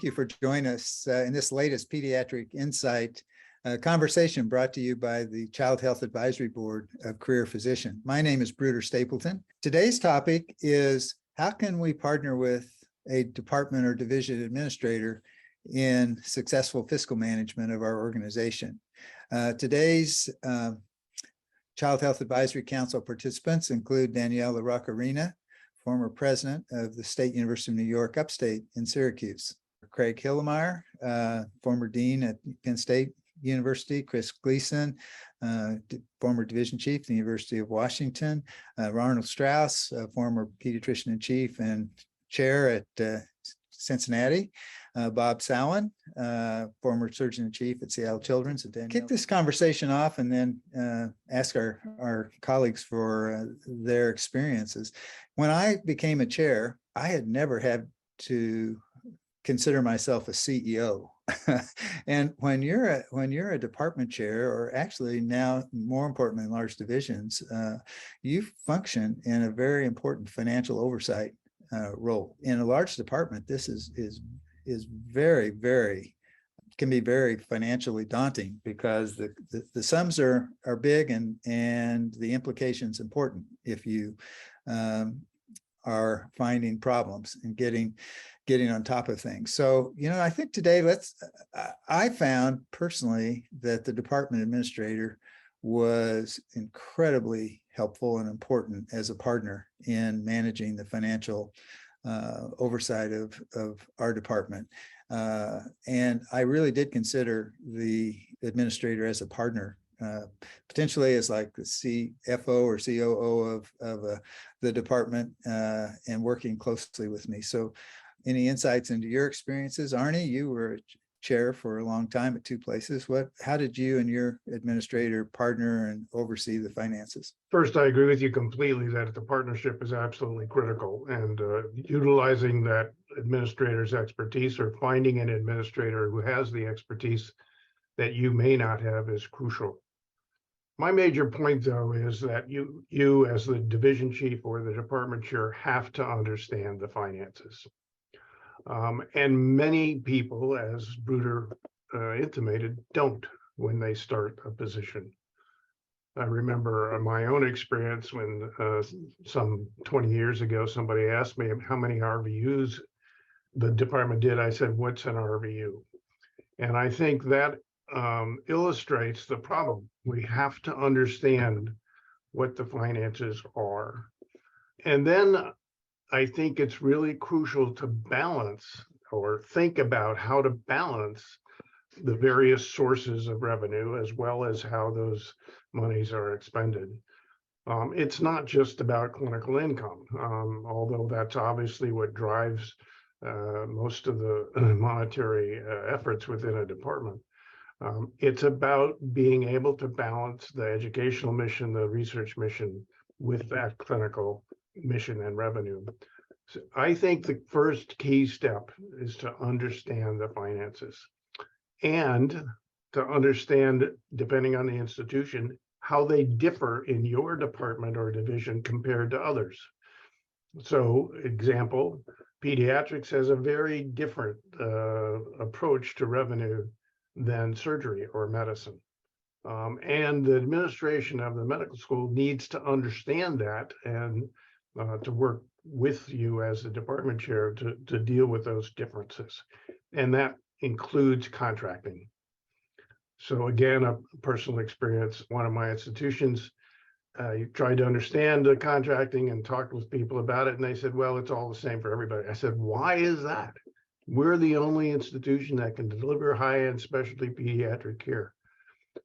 thank you for joining us in this latest Pediatric Insight conversation brought to you by the Child Health Advisory Board of Career Physician. My name is Bruder Stapleton. Today's topic is how can we partner with a department or division administrator in successful fiscal management of our organization. Today's Child Health Advisory Council participants include Danielle LaRocca-Rena, former president of the State University of New York, upstate in Syracuse. Craig Hillemeyer, former dean at Penn State University. Chris Gleason, former division chief at the University of Washington. Ronald Strauss, former pediatrician in chief and chair at Cincinnati. Bob Sowen, former surgeon in chief at Seattle Children's. Kick this conversation off and then ask our colleagues for their experiences. When I became a chair, I had never had to consider myself a CEO. And when you're a department chair, or actually now more importantly in large divisions, you function in a very important financial oversight role. In a large department, this is very can be very financially daunting because the sums are big and the implications important if you are finding problems and getting on top of things. So, I think today I found personally that the department administrator was incredibly helpful and important as a partner in managing the financial oversight of our department. And I really did consider the administrator as a partner, potentially as like the CFO or COO of the department and working closely with me. So any insights into your experiences? Arnie, you were a chair for a long time at two places. How did you and your administrator partner and oversee the finances? First, I agree with you completely that the partnership is absolutely critical, and utilizing that administrator's expertise or finding an administrator who has the expertise that you may not have is crucial. My major point, though, is that you as the division chief or the department chair have to understand the finances. And many people, as Bruder intimated, don't when they start a position. I remember my own experience when some 20 years ago, somebody asked me how many RVUs the department did. I said, what's an RVU? And I think that illustrates the problem. We have to understand what the finances are. And then I think it's really crucial to balance or think about how to balance the various sources of revenue as well as how those monies are expended. It's not just about clinical income, although that's obviously what drives most of the monetary efforts within a department. It's about being able to balance the educational mission, the research mission with that clinical mission and revenue. So I think the first key step is to understand the finances and to understand, depending on the institution, how they differ in your department or division compared to others. So, example, pediatrics has a very different approach to revenue than surgery or medicine. And the administration of the medical school needs to understand that and to work with you as the department chair to deal with those differences. And that includes contracting. So again, a personal experience, one of my institutions, tried to understand the contracting and talked with people about it. And they said, well, it's all the same for everybody. I said, why is that? We're the only institution that can deliver high-end specialty pediatric care.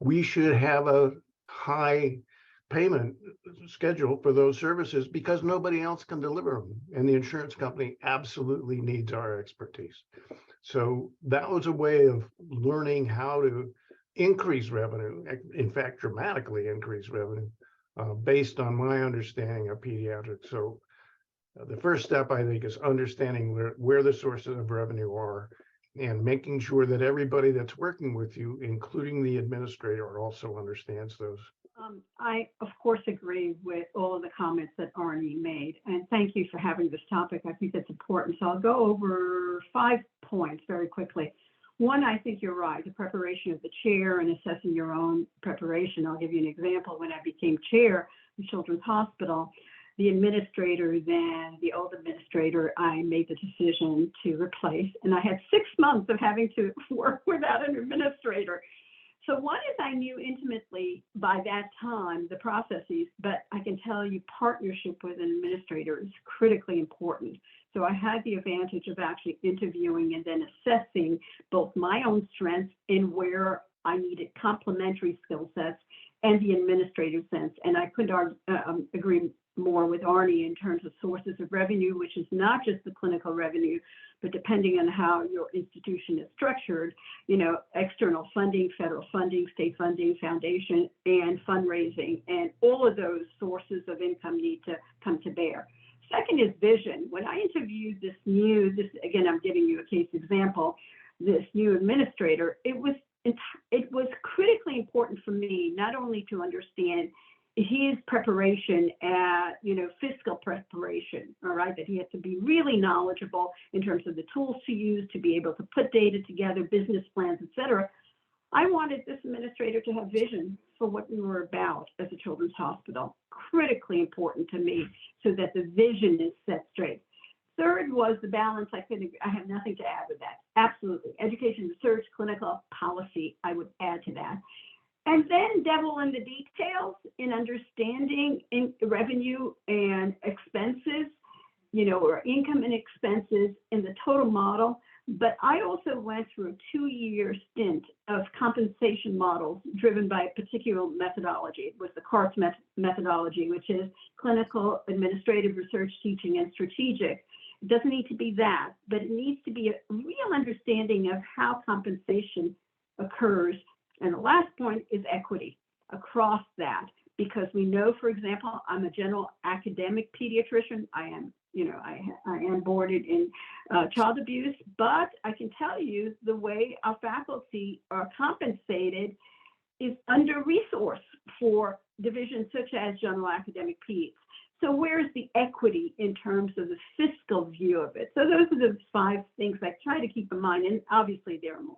We should have a high payment schedule for those services because nobody else can deliver them. And the insurance company absolutely needs our expertise. So that was a way of learning how to increase revenue, in fact, dramatically increase revenue based on my understanding of pediatrics. So the first step, I think, is understanding where the sources of revenue are and making sure that everybody that's working with you, including the administrator, also understands those. I, of course, agree with all of the comments that Arnie made, and thank you for having this topic. I think that's important. So I'll go over 5 points very quickly. One, I think you're right, the preparation of the chair and assessing your own preparation. I'll give you an example. When I became chair of Children's Hospital, the administrator, then the old administrator, I made the decision to replace, and I had 6 months of having to work without an administrator. So one is I knew intimately by that time the processes, but I can tell you partnership with an administrator is critically important. So I had the advantage of actually interviewing and then assessing both my own strengths and where I needed complementary skill sets and the administrative sense. And I couldn't agree more with Arnie in terms of sources of revenue, which is not just the clinical revenue, but depending on how your institution is structured, you know, external funding, federal funding, state funding, foundation, and fundraising. And all of those sources of income need to come to bear. Second is vision. When I interviewed this again, I'm giving you a case example, this new administrator, it was critically important for me, not only to understand his preparation at, fiscal preparation, all right, that he had to be really knowledgeable in terms of the tools to use to be able to put data together, business plans, et cetera. I wanted this administrator to have vision for what we were about as a children's hospital, critically important to me, so that the vision is set straight. Third was the balance. I have nothing to add with that. Absolutely. Education, research, clinical policy, I would add to that. And then devil in the details in understanding revenue and expenses, or income and expenses in the total model. But I also went through a 2-year stint of compensation models driven by a particular methodology. It was the CARTS methodology, which is clinical, administrative, research, teaching, and strategic. It doesn't need to be that, but it needs to be a real understanding of how compensation occurs. And the last point is equity across that, because we know, for example, I'm a general academic pediatrician. I am, I am boarded in child abuse, but I can tell you the way our faculty are compensated is under-resourced for divisions such as general academic peds. So where's the equity in terms of the fiscal view of it? So those are the 5 things I try to keep in mind, and obviously there are more.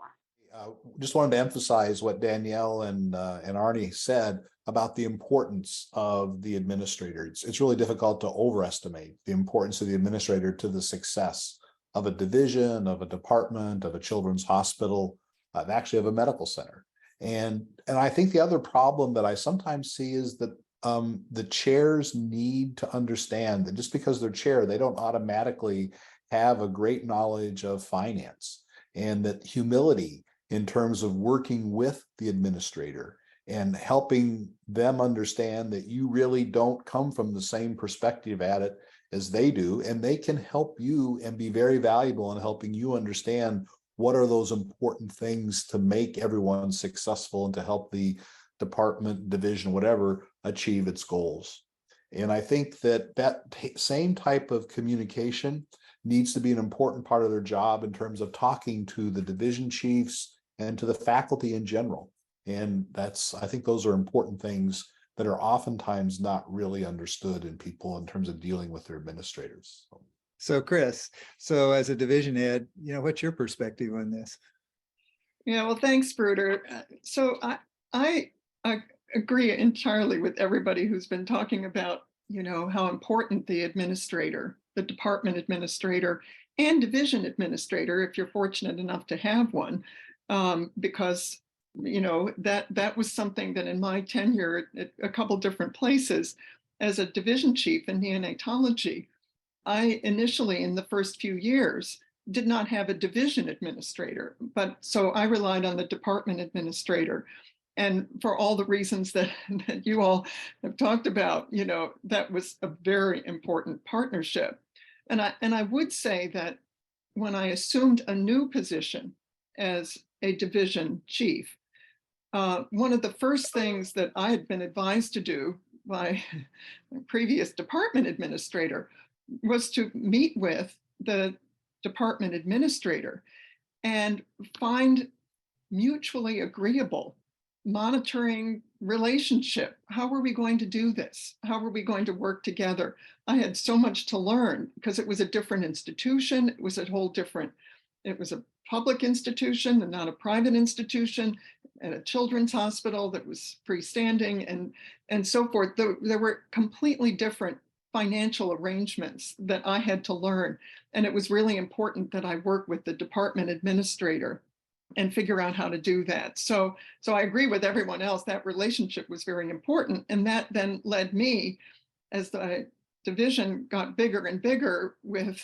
Just wanted to emphasize what Danielle and Arnie said about the importance of the administrator. It's really difficult to overestimate the importance of the administrator to the success of a division, of a department, of a children's hospital, actually of a medical center. And I think the other problem that I sometimes see is that the chairs need to understand that just because they're chair, they don't automatically have a great knowledge of finance, and that humility in terms of working with the administrator and helping them understand that you really don't come from the same perspective at it as they do, and they can help you and be very valuable in helping you understand what are those important things to make everyone successful and to help the department, division, whatever, achieve its goals. And I think that same type of communication needs to be an important part of their job in terms of talking to the division chiefs and to the faculty in general. And I think those are important things that are oftentimes not really understood in people in terms of dealing with their administrators. So Chris, as a division head, what's your perspective on this? Yeah, well, thanks, Bruder. So I agree entirely with everybody who's been talking about, how important the administrator, the department administrator, and division administrator, if you're fortunate enough to have one, because that was something that in my tenure at a couple different places as a division chief in neonatology, I initially in the first few years did not have a division administrator, but so I relied on the department administrator. And for all the reasons that you all have talked about, that was a very important partnership. And I would say that when I assumed a new position as a division chief, one of the first things that I had been advised to do by my previous department administrator was to meet with the department administrator and find mutually agreeable monitoring relationship. How are we going to do this? How are we going to work together? I had so much to learn because it was a different institution. It was a whole different, it was a public institution and not a private institution, and a children's hospital that was freestanding and so forth. There were completely different financial arrangements that I had to learn. And it was really important that I work with the department administrator and figure out how to do that. So I agree with everyone else, that relationship was very important. And that then led me, as the division got bigger and bigger, with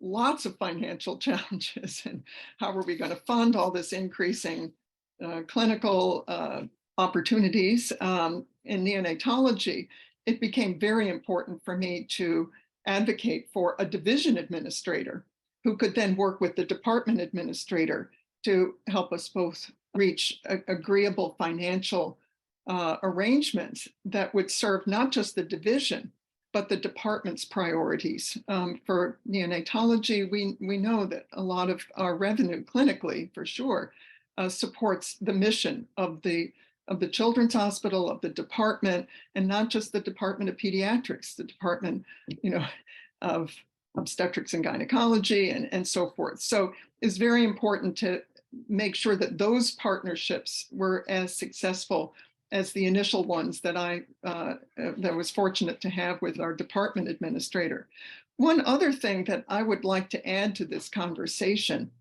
lots of financial challenges. And how are we going to fund all this increasing clinical opportunities in neonatology? It became very important for me to advocate for a division administrator who could then work with the department administrator to help us both reach agreeable financial arrangements that would serve not just the division, but the department's priorities. For neonatology, we know that a lot of our revenue clinically, for sure, supports the mission of the Children's Hospital, of the department, and not just the Department of Pediatrics, the Department, of Obstetrics and Gynecology and so forth. So it's very important to make sure that those partnerships were as successful as the initial ones that I was fortunate to have with our department administrator. One other thing that I would like to add to this conversation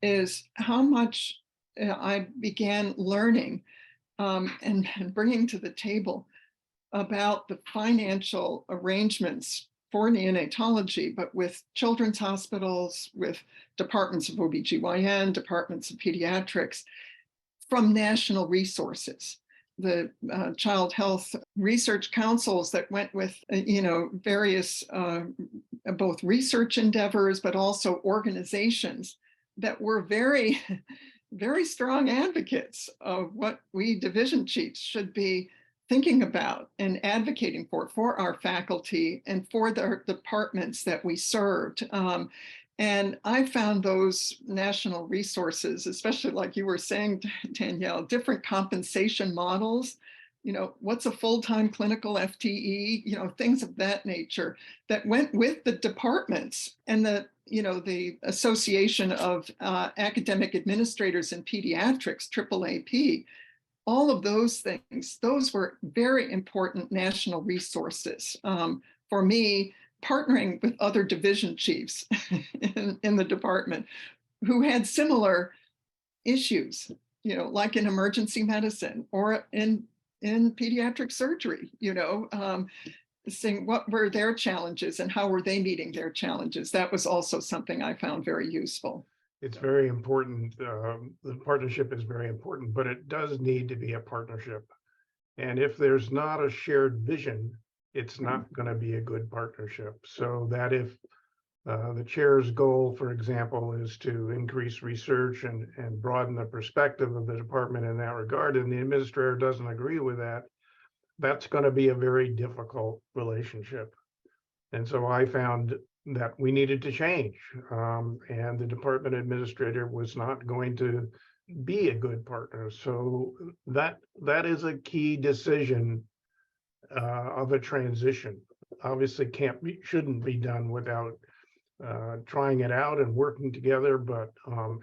is how much I began learning and bringing to the table about the financial arrangements for neonatology, but with children's hospitals, with departments of OBGYN, departments of pediatrics, from national resources. The child health research councils that went with, various both research endeavors, but also organizations that were very, very strong advocates of what we division chiefs should be thinking about and advocating for our faculty and for the departments that we served. And I found those national resources, especially like you were saying, Danielle, different compensation models, what's a full-time clinical FTE, things of that nature that went with the departments and the Association of Academic Administrators in Pediatrics, AAAP. All of those things, those were very important national resources for me, partnering with other division chiefs in the department who had similar issues, like in emergency medicine or in pediatric surgery, saying what were their challenges and how were they meeting their challenges. That was also something I found very useful. It's very important. The partnership is very important, but it does need to be a partnership. And if there's not a shared vision, it's not going to be a good partnership. So that if the chair's goal, for example, is to increase research and broaden the perspective of the department in that regard, and the administrator doesn't agree with that, that's going to be a very difficult relationship. And so I found that we needed to change, and the department administrator was not going to be a good partner. So that is a key decision of a transition. Obviously, shouldn't be done without trying it out and working together. But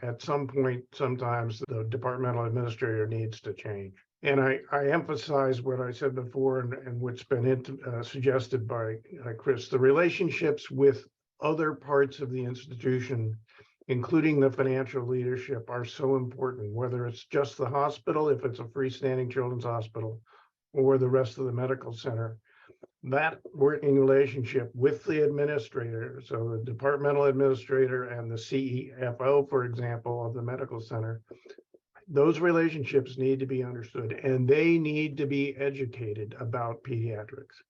at some point, sometimes the departmental administrator needs to change. And I emphasize what I said before and what's been suggested by Chris, the relationships with other parts of the institution, including the financial leadership, are so important, whether it's just the hospital, if it's a freestanding children's hospital, or the rest of the medical center. That working relationship with the administrator, so the departmental administrator and the CEFO, for example, of the medical center, those relationships need to be understood, and they need to be educated about pediatrics.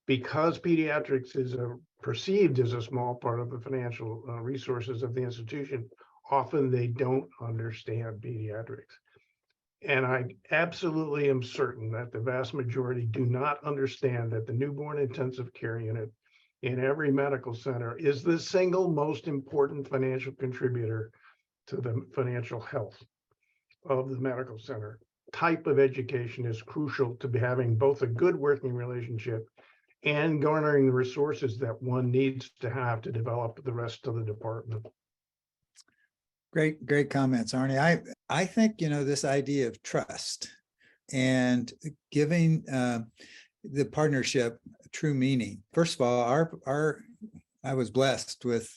Because pediatrics is perceived as a small part of the financial resources of the institution, often they don't understand pediatrics. And I absolutely am certain that the vast majority do not understand that the newborn intensive care unit in every medical center is the single most important financial contributor to the financial health of the medical center. Type of education is crucial to be having both a good working relationship and garnering the resources that one needs to have to develop the rest of the department. Great comments, Arnie. I think, this idea of trust and giving the partnership true meaning. First of all, I was blessed with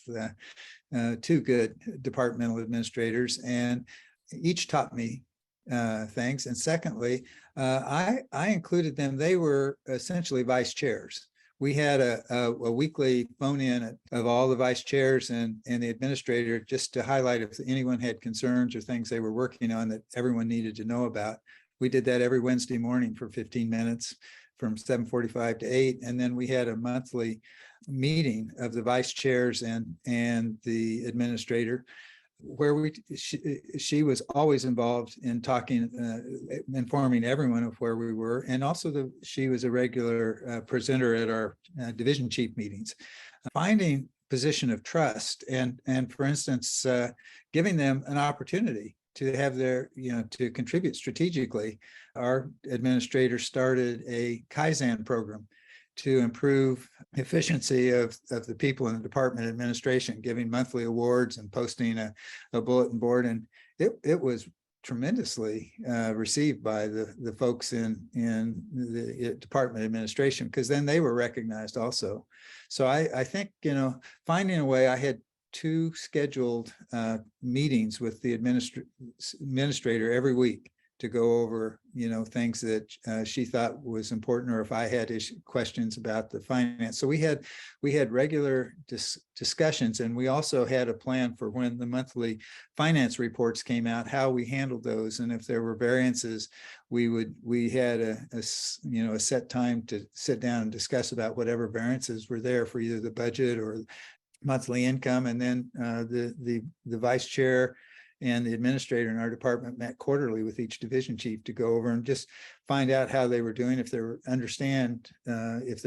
two good departmental administrators, and each taught me things. And secondly, I included them. They were essentially vice chairs. We had a weekly phone in of all the vice chairs and the administrator, just to highlight if anyone had concerns or things they were working on that everyone needed to know about. We did that every Wednesday morning for 15 minutes from 7:45 to 8. And then we had a monthly meeting of the vice chairs and the administrator, where she was always involved in talking, informing everyone of where we were. And also she was a regular presenter at our division chief meetings. Finding position of trust and for instance, giving them an opportunity to have their, to contribute strategically. Our administrator started a Kaizen program to improve efficiency of the people in the department administration, giving monthly awards and posting a bulletin board. And it was tremendously received by the folks in the department administration, because then they were recognized also. So I think, finding a way. I had 2 scheduled meetings with the administrator every week to go over, things that she thought was important, or if I had questions about the finance. So we had regular discussions, and we also had a plan for when the monthly finance reports came out, how we handled those, and if there were variances, we had a set time to sit down and discuss about whatever variances were there for either the budget or monthly income. And then the vice chair and the administrator in our department met quarterly with each division chief to go over and just find out how they were doing, if there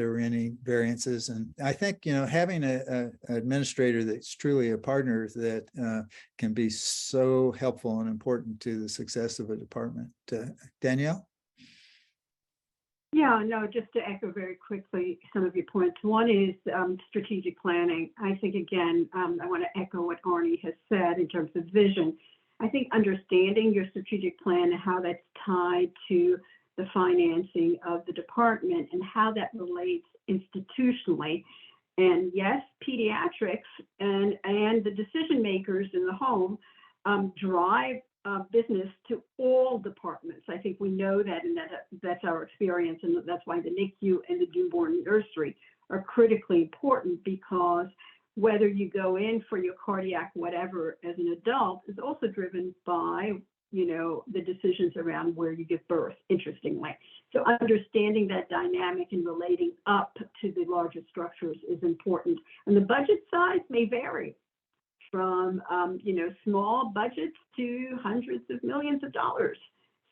were any variances. And I think, having an administrator that's truly a partner that can be so helpful and important to the success of a department. Danielle? Yeah, no, just to echo very quickly some of your points. One is strategic planning. I think, again, I want to echo what Arnie has said in terms of vision. I think understanding your strategic plan and how that's tied to the financing of the department and how that relates institutionally. And yes, pediatrics and the decision makers in the home drive business to all departments. I think we know that, and that's our experience, and that's why the NICU and the newborn nursery are critically important, because whether you go in for your cardiac whatever as an adult is also driven by, the decisions around where you give birth, interestingly. So understanding that dynamic and relating up to the larger structures is important. And the budget size may vary from, small budgets to hundreds of millions of dollars,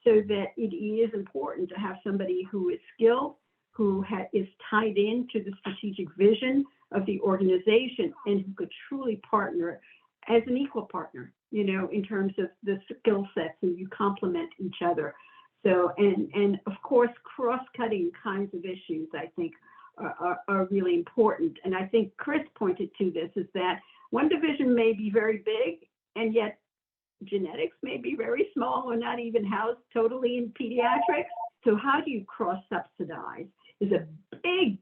so that it is important to have somebody who is skilled, who is tied into the strategic vision of the organization, and who could truly partner as an equal partner, in terms of the skill sets, and you complement each other. So, and of course, cross-cutting kinds of issues, I think, are really important. And I think Chris pointed to this, is that one division may be very big, and yet genetics may be very small or not even housed totally in pediatrics. So how do you cross-subsidize is a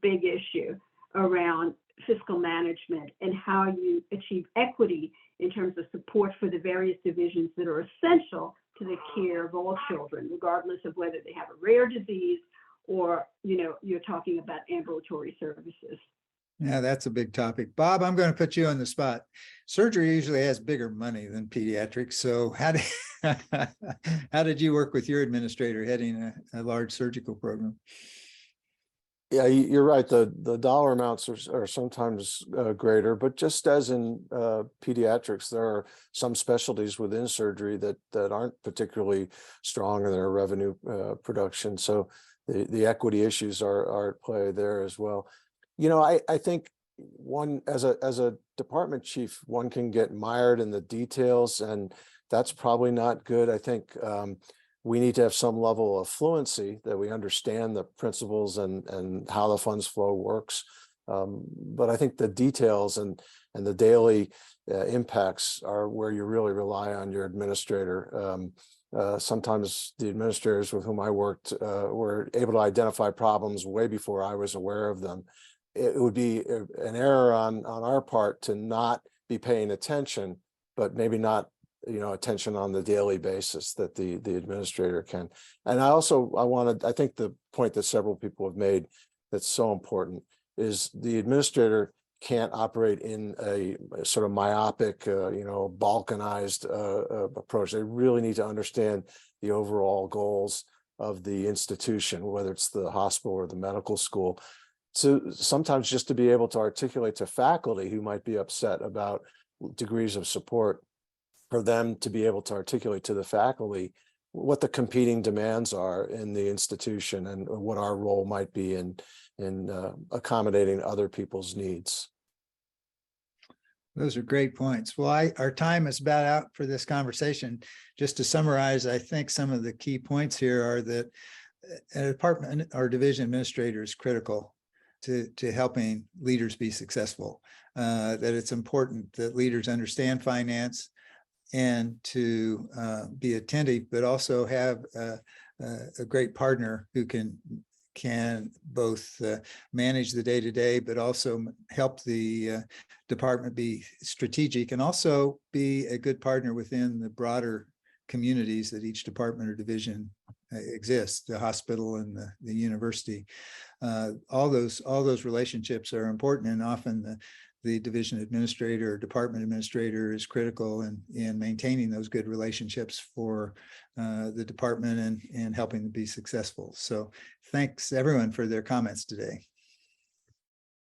big issue around fiscal management and how you achieve equity in terms of support for the various divisions that are essential to the care of all children, regardless of whether they have a rare disease or, you're talking about ambulatory services. Yeah, that's a big topic. Bob, I'm going to put you on the spot. Surgery usually has bigger money than pediatrics. So how did you work with your administrator heading a large surgical program? Yeah, you're right. The dollar amounts are sometimes greater, but just as in pediatrics, there are some specialties within surgery that aren't particularly strong in their revenue production. So the equity issues are at play there as well. I think one as a department chief, one can get mired in the details and that's probably not good. I think we need to have some level of fluency, that we understand the principles and how the funds flow works. But I think the details and the daily impacts are where you really rely on your administrator. Sometimes the administrators with whom I worked were able to identify problems way before I was aware of them. It would be an error on our part to not be paying attention, but maybe not, attention on the daily basis that the administrator can. And I think the point that several people have made that's so important is the administrator can't operate in a sort of myopic, balkanized approach. They really need to understand the overall goals of the institution, whether it's the hospital or the medical school. So sometimes just to be able to articulate to faculty who might be upset about degrees of support, for them to be able to articulate to the faculty what the competing demands are in the institution and what our role might be in accommodating other people's needs. Those are great points. Well, our time is about out for this conversation. Just to summarize, I think some of the key points here are that a department or division administrator is critical to helping leaders be successful. That it's important that leaders understand finance and to be attentive, but also have a great partner who can both manage the day-to-day, but also help the department be strategic and also be a good partner within the broader communities that each department or division exists, the hospital and the university. All those relationships are important, and often the division administrator or department administrator is critical in maintaining those good relationships for the department and helping them be successful. So thanks everyone for their comments today.